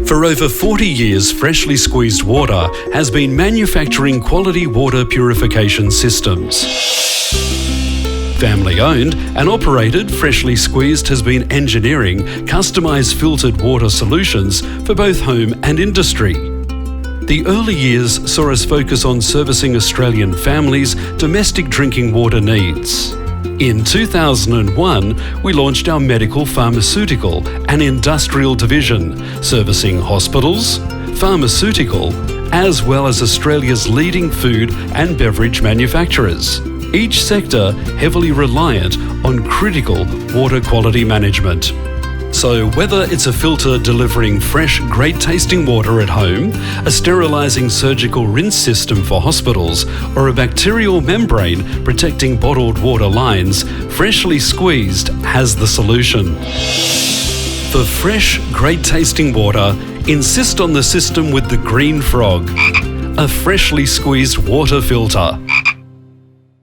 For over 40 years, Freshly Squeezed Water has been manufacturing quality water purification systems. Family-owned and operated, Freshly Squeezed has been engineering customised filtered water solutions for both home and industry. The early years saw us focus on servicing Australian families' domestic drinking water needs. In 2001, we launched our medical, pharmaceutical and industrial division, servicing hospitals, pharmaceutical, as well as Australia's leading food and beverage manufacturers. Each sector heavily reliant on critical water quality management. So whether it's a filter delivering fresh, great-tasting water at home, a sterilising surgical rinse system for hospitals, or a bacterial membrane protecting bottled water lines, Freshly Squeezed has the solution. For fresh, great-tasting water, insist on the system with the green frog, a freshly squeezed water filter.